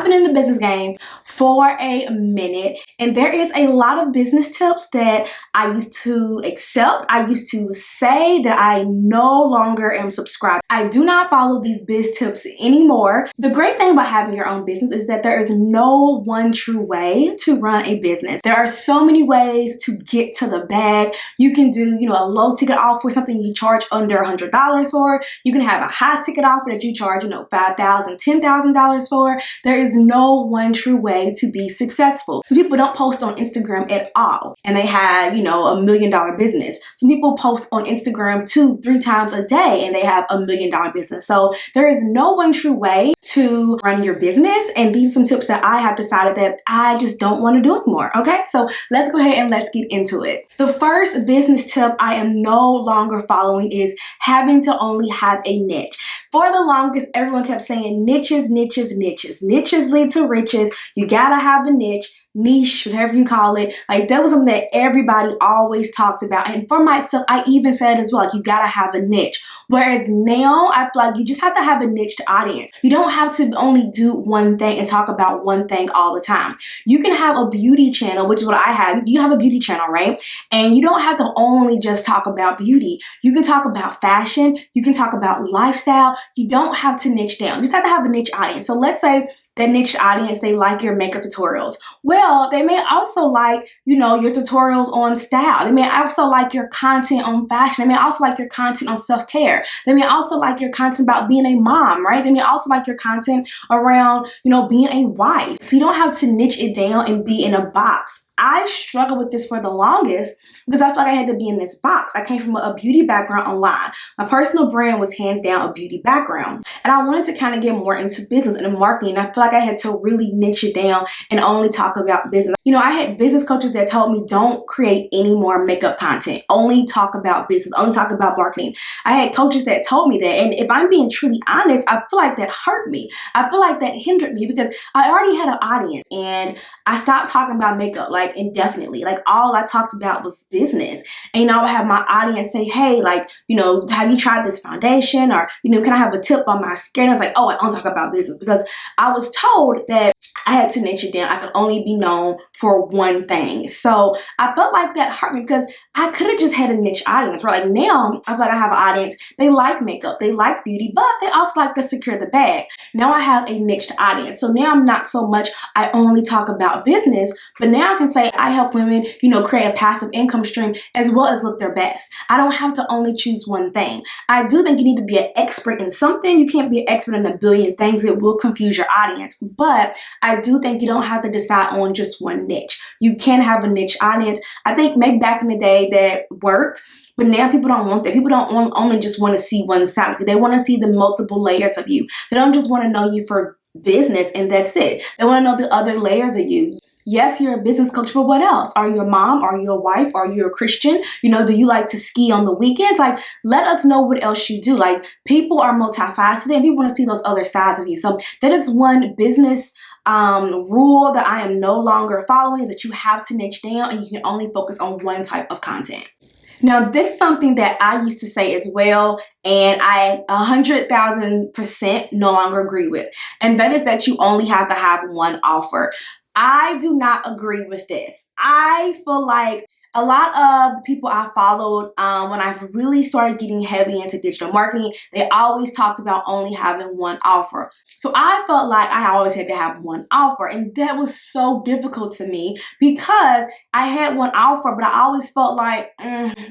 been in the business game for a minute, and there is a lot of business tips that I used to accept. I used to say that I no longer am subscribed. I do not follow these biz tips anymore. The great thing about having your own business is that there is no one true way to run a business. There are so many ways to get to the bag. You can do, a low ticket offer, something you charge under $100 for. You can have a high ticket offer that you charge, $5,000, $10,000 for. There is no one true way to be successful. Some people don't post on Instagram at all, and they have, $1 million business. Some people post on Instagram 2-3 times a day, and they have $1 million business. So there is no one true way to run your business, and these are some tips that I have decided that I just don't want to do anymore. Okay, so let's go ahead and let's get into it. The first business tip I am no longer following is having to only have a niche. For the longest, everyone kept saying niches, niches, niches. Niches lead to riches. You gotta have a niche, whatever you call it. Like, that was something that everybody always talked about. And for myself, I even said as well, like, you gotta have a niche. Whereas now, I feel like you just have to have a niched audience. You don't have to only do one thing and talk about one thing all the time. You can have a beauty channel, which is what I have. You have a beauty channel, right? And you don't have to only just talk about beauty. You can talk about fashion. You can talk about lifestyle. You don't have to niche down. You just have to have a niche audience. So let's say that niche audience, they like your makeup tutorials. Well, they may also like, your tutorials on style. They may also like your content on fashion. They may also like your content on self-care. They may also like your content about being a mom, right? They may also like your content around, being a wife. So you don't have to niche it down and be in a box. I struggled with this for the longest because I felt like I had to be in this box. I came from a beauty background online. My personal brand was hands down a beauty background. And I wanted to kind of get more into business and marketing. I feel like I had to really niche it down and only talk about business. I had business coaches that told me don't create any more makeup content. Only talk about business, only talk about marketing. I had coaches that told me that. And if I'm being truly honest, I feel like that hurt me. I feel like that hindered me because I already had an audience and I stopped talking about makeup indefinitely. All I talked about was business. And I would have my audience say, hey, have you tried this foundation? Or, can I have a tip on my skin? I was like, oh, I don't talk about business because I was told that I had to niche it down. I could only be known for one thing. So I felt like that hurt me because I could have just had a niche audience, right? Now I feel like I have an audience. They like makeup, they like beauty, but they also like to secure the bag. Now I have a niched audience. So now I'm not so much, I only talk about business, but now I can say I help women, create a passive income stream as well as look their best. I don't have to only choose one thing. I do think you need to be an expert in something. You can't be an expert in a billion things. It will confuse your audience. But I do think you don't have to decide on just one niche. You can have a niche audience. I think maybe back in the day that worked, but now people don't want that. People don't only just want to see one side of you. They want to see the multiple layers of you. They don't just want to know you for business and that's it. They want to know the other layers of you. Yes, you're a business coach, but what else? Are you a mom? Are you a wife? Are you a Christian? Do you like to ski on the weekends? Let us know what else you do. People are multifaceted and people want to see those other sides of you. So that is one business rule that I am no longer following, is that you have to niche down and you can only focus on one type of content. Now, this is something that I used to say as well, and I 100,000% no longer agree with. And that is that you only have to have one offer. I do not agree with this. I feel like a lot of people I followed when I've really started getting heavy into digital marketing, they always talked about only having one offer. So I felt like I always had to have one offer, and that was so difficult to me because I had one offer, but I always felt like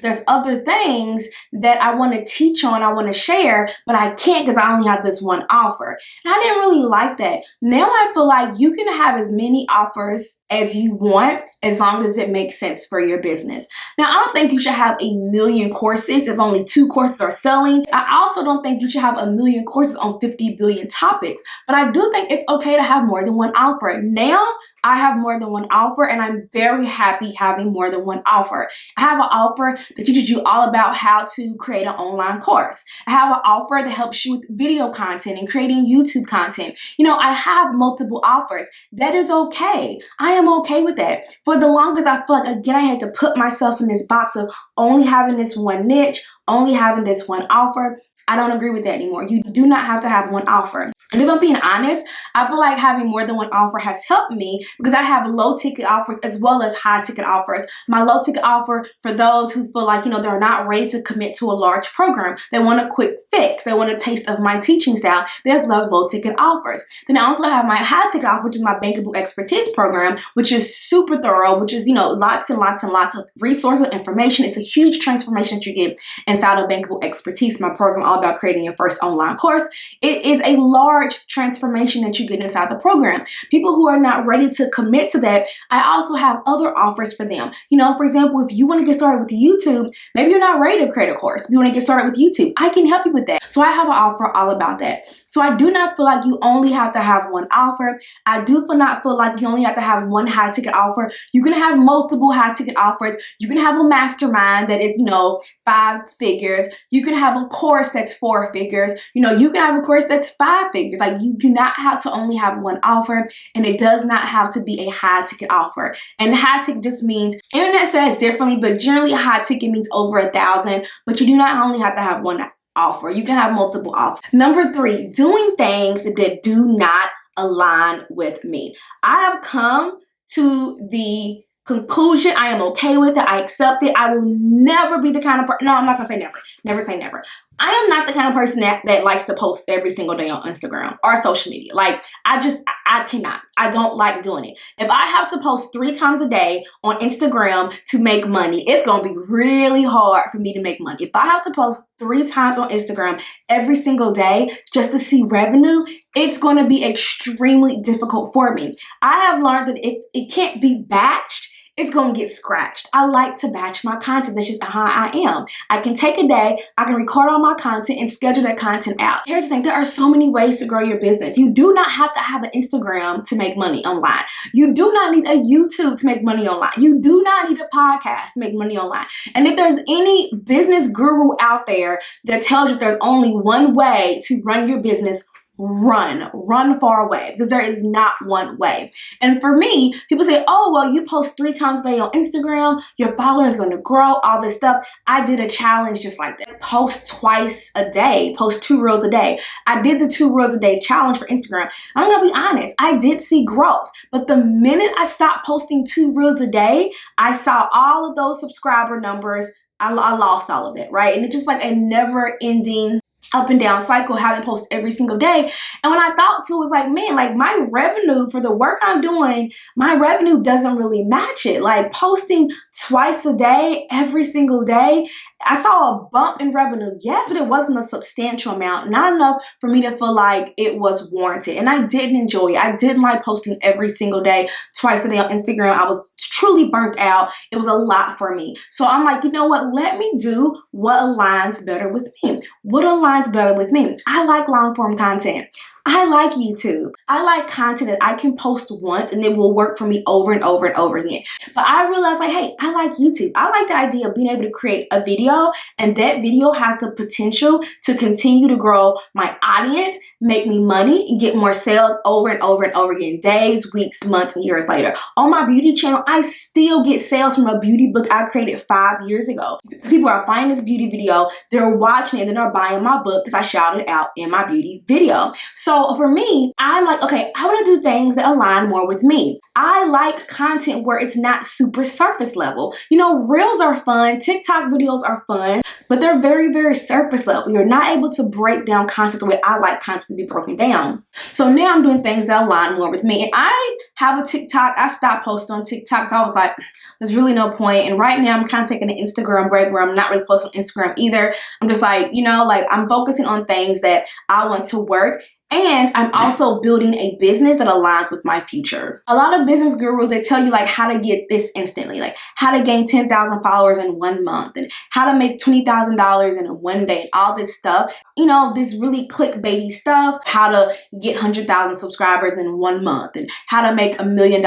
there's other things that I want to teach on, I want to share, but I can't because I only have this one offer. And I didn't really like that. Now I feel like you can have as many offers as you want as long as it makes sense for your business. Now, I don't think you should have 1 million courses if only 2 courses are selling. I also don't think you should have 1 million courses on 50 billion topics, but I do think it's okay to have more than one offer. Now, I have more than one offer, and I'm very happy having more than one offer. I have an offer that teaches you all about how to create an online course. I have an offer that helps you with video content and creating YouTube content. I have multiple offers. That is okay. I am okay with that. For the longest, I feel like, again, I had to put myself in this box of only having this one niche, only having this one offer. I don't agree with that anymore. You do not have to have one offer. And if I'm being honest, I feel like having more than one offer has helped me because I have low ticket offers as well as high ticket offers. My low ticket offer for those who feel like, they're not ready to commit to a large program. They want a quick fix. They want a taste of my teaching style. There's those low ticket offers. Then I also have my high ticket offer, which is my bankable expertise program, which is super thorough, which is, lots and lots and lots of resources and information. It's a huge transformation that you get inside of bankable expertise, my program all about creating your first online course. It is a large transformation that you get inside the program. People who are not ready to commit to that, I also have other offers for them. For example, if you want to get started with YouTube, maybe you're not ready to create a course. If you want to get started with YouTube, I can help you with that. So I have an offer all about that. So I do not feel like you only have to have one offer. I do not feel like you only have to have one high ticket offer. You can have multiple high ticket offers. You can have a mastermind that is, 5 figures. You can have a course that's 4 figures. You can have a course that's 5 figures. Like, you do not have to only have one offer, and it does not have to be a high ticket offer. And high ticket just means, internet says differently, but generally a high ticket means over 1,000, but you do not only have to have one offer. You can have multiple offers. Number 3, doing things that do not align with me. I have come to the conclusion, I am okay with it. I accept it. I will never be the kind of person, no, I'm not gonna say never. Never say never. I am not the kind of person that likes to post every single day on Instagram or social media. Like, I cannot. I don't like doing it. If I have to post 3 times a day on Instagram to make money, it's going to be really hard for me to make money. If I have to post 3 times on Instagram every single day just to see revenue, it's going to be extremely difficult for me. I have learned that if it can't be batched, it's going to get scratched. I like to batch my content. That's just how I am. I can take a day, I can record all my content and schedule that content out. Here's the thing, there are so many ways to grow your business. You do not have to have an Instagram to make money online. You do not need a YouTube to make money online. You do not need a podcast to make money online. And if there's any business guru out there that tells you there's only one way to run your business, run far away, because there is not one way. And for me, people say, oh, well, you post 3 times a day on Instagram, your following is going to grow, all this stuff. I did a challenge just like that. Post twice a day, post 2 reels a day. I did the 2 reels a day challenge for Instagram. I'm going to be honest, I did see growth, but the minute I stopped posting 2 reels a day, I saw all of those subscriber numbers. I lost all of it, right? And it's just like a never ending up and down cycle, having post every single day. And when I thought to, it was like, man, like my revenue for the work I'm doing, my revenue doesn't really match it. Like posting twice a day, every single day, I saw a bump in revenue, yes, but it wasn't a substantial amount, not enough for me to feel like it was warranted. And I didn't enjoy it. I didn't like posting every single day, twice a day on Instagram. I was truly burnt out. It was a lot for me. So I'm like, you know what? Let me do what aligns better with me. What aligns better with me? I like long form content. I like YouTube. I like content that I can post once and it will work for me over and over and over again. But I realized like, hey, I like YouTube. I like the idea of being able to create a video, and that video has the potential to continue to grow my audience, make me money, and get more sales over and over and over again, days, weeks, months, and years later. On my beauty channel, I still get sales from a beauty book I created 5 years ago. People are finding this beauty video, they're watching it, and then they're buying my book because I shouted out in my beauty video. So for me, I'm like, okay, I want to do things that align more with me. I like content where it's not super surface level. You know, reels are fun, TikTok videos are fun, but they're very, very surface level. You're not able to break down content the way I like content to be broken down. So now I'm doing things that align more with me. And I have a TikTok. I stopped posting on TikTok. So I was like, there's really no point. And right now I'm kind of taking an Instagram break where I'm not really posting on Instagram either. I'm just like, you know, like I'm focusing on things that I want to work. And I'm also building a business that aligns with my future. A lot of business gurus, they tell you like how to get this instantly, like how to gain 10,000 followers in 1 month and how to make $20,000 in one day and all this stuff. You know, this really clickbaity stuff, how to get 100,000 subscribers in 1 month and how to make $1 million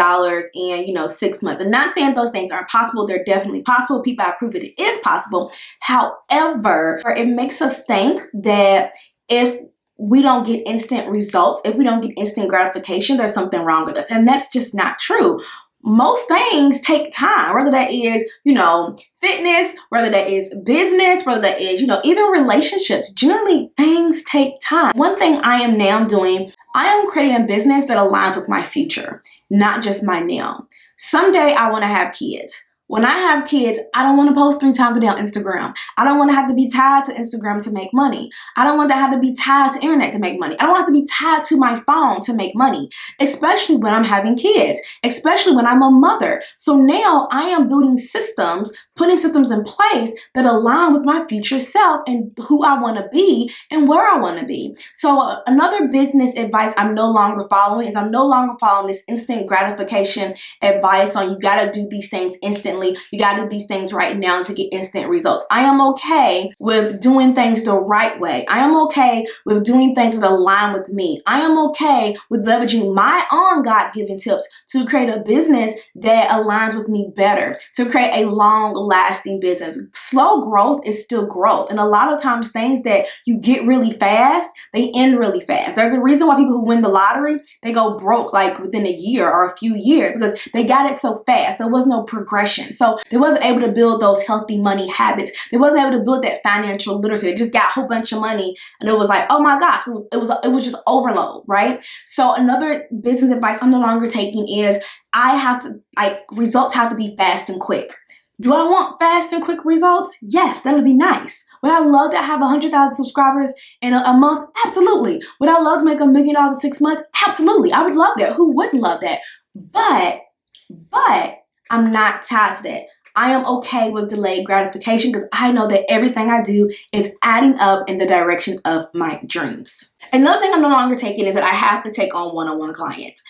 in, 6 months. And not saying those things aren't possible. They're definitely possible. People have proved that it is possible. However, it makes us think that if we don't get instant results, if we don't get instant gratification, there's something wrong with us. And that's just not true. most things take time, whether that is, fitness, whether that is business, whether that is, even relationships. Generally, things take time. One thing I am now doing, I am creating a business that aligns with my future, not just my now. Someday I want to have kids. When I have kids, I don't want to post 3 times a day on Instagram. I don't want to have to be tied to Instagram to make money. I don't want to have to be tied to internet to make money. I don't want to have to be tied to my phone to make money, especially when I'm having kids, especially when I'm a mother. So now I am building systems, putting systems in place that align with my future self and who I want to be and where I want to be. So another business advice I'm no longer following is I'm no longer following this instant gratification advice on you got to do these things instantly. You got to do these things right now to get instant results. I am okay with doing things the right way. I am okay with doing things that align with me. I am okay with leveraging my own God-given tips to create a business that aligns with me better, to create a long-lasting business. Slow growth is still growth. And a lot of times things that you get really fast, they end really fast. There's a reason why people who win the lottery, they go broke like within a year or a few years because they got it so fast. There was no progression. So they wasn't able to build those healthy money habits. They wasn't able to build that financial literacy. They just got a whole bunch of money and it was like, oh my gosh, it was just overload, right? So another business advice I'm no longer taking is results have to be fast and quick. Do I want fast and quick results? Yes, that would be nice. Would I love to have 100,000 subscribers in a month? Absolutely. Would I love to make $1 million in 6 months? Absolutely. I would love that. Who wouldn't love that? But I'm not tied to that. I am okay with delayed gratification because I know that everything I do is adding up in the direction of my dreams. Another thing I'm no longer taking is that I have to take on one-on-one clients.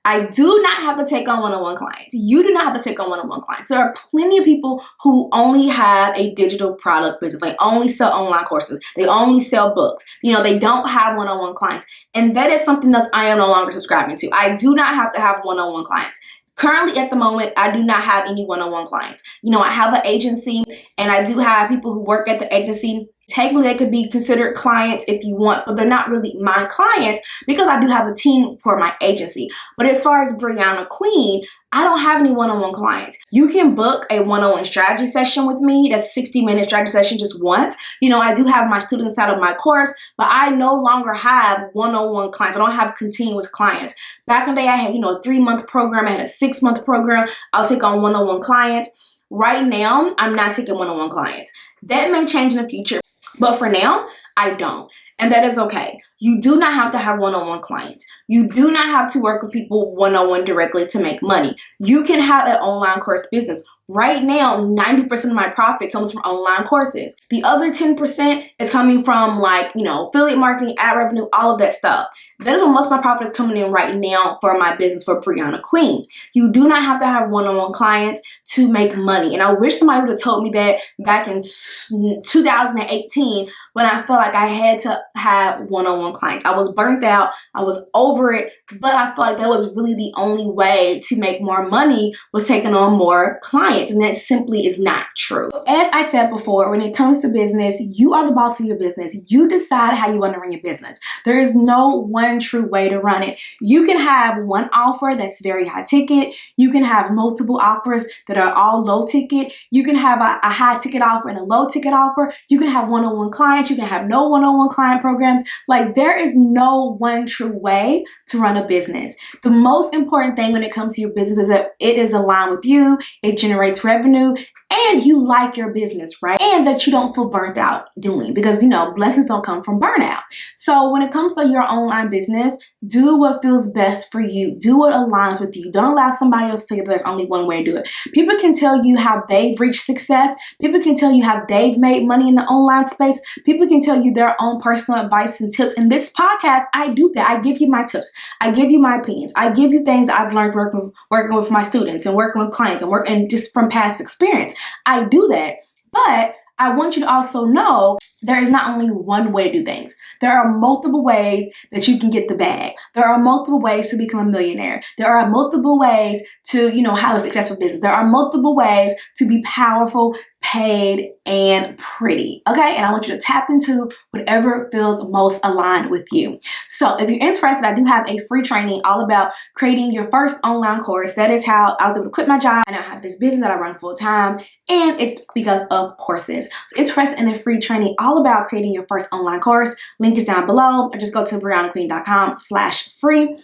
I do not have to take on one-on-one clients. You do not have to take on one-on-one clients. There are plenty of people who only have a digital product business. They only sell online courses. They only sell books. They don't have one-on-one clients. And that is something that I am no longer subscribing to. I do not have to have one-on-one clients. Currently, at the moment, I do not have any one-on-one clients. I have an agency and I do have people who work at the agency. Technically, they could be considered clients if you want, but they're not really my clients because I do have a team for my agency. But as far as Brianna Queen, I don't have any one-on-one clients. You can book a one-on-one strategy session with me. That's a 60-minute strategy session just once. I do have my students out of my course, but I no longer have one-on-one clients. I don't have continuous clients. Back in the day, I had, a 3-month program. I had a 6-month program. I'll take on one-on-one clients. Right now, I'm not taking one-on-one clients. That may change in the future, but for now, I don't. And that is okay. You do not have to have one-on-one clients. You do not have to work with people one-on-one directly to make money. You can have an online course business. Right now, 90% of my profit comes from online courses. The other 10% is coming from affiliate marketing, ad revenue, all of that stuff. That is what most of my profit is coming in right now for my business for Brianna Queen. You do not have to have one-on-one clients to make money. And I wish somebody would have told me that back in 2018 when I felt like I had to have one-on-one clients. I was burnt out. I was over it. But I felt like that was really the only way to make more money was taking on more clients. And that simply is not true. As I said before, when it comes to business, you are the boss of your business. You decide how you want to run your business. There is no one true way to run it. You can have one offer that's very high ticket. You can have multiple offers that are all low ticket. You can have a high ticket offer and a low ticket offer. You can have one-on-one clients. You can have no one-on-one client programs. There is no one true way to run a business. The most important thing when it comes to your business is that it is aligned with you, it generates revenue, and you like your business, right? And that you don't feel burnt out doing because, blessings don't come from burnout. So when it comes to your online business, do what feels best for you. Do what aligns with you. Don't allow somebody else to tell you there's only one way to do it. People can tell you how they've reached success. People can tell you how they've made money in the online space. People can tell you their own personal advice and tips. In this podcast, I do that. I give you my tips. I give you my opinions. I give you things I've learned working with my students and working with clients and just from past experience. I do that, but I want you to also know there is not only one way to do things. There are multiple ways that you can get the bag. There are multiple ways to become a millionaire. There are multiple ways to, have a successful business. There are multiple ways to be powerful, paid, and pretty, okay? And I want you to tap into whatever feels most aligned with you. So if you're interested, I do have a free training all about creating your first online course. That is how I was able to quit my job and I have this business that I run full time, and it's because of courses. If you're interested in a free training all about creating your first online course, link is down below, or just go to briannaqueen.com/free.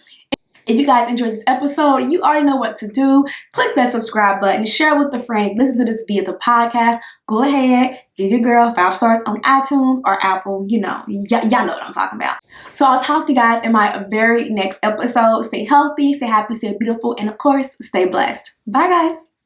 If you guys enjoyed this episode, you already know what to do. Click that subscribe button, share with a friend, listen to this via the podcast. Go ahead, give your girl 5 stars on iTunes or Apple. You know, y'all know what I'm talking about. So I'll talk to you guys in my very next episode. Stay healthy, stay happy, stay beautiful, and of course, stay blessed. Bye, guys.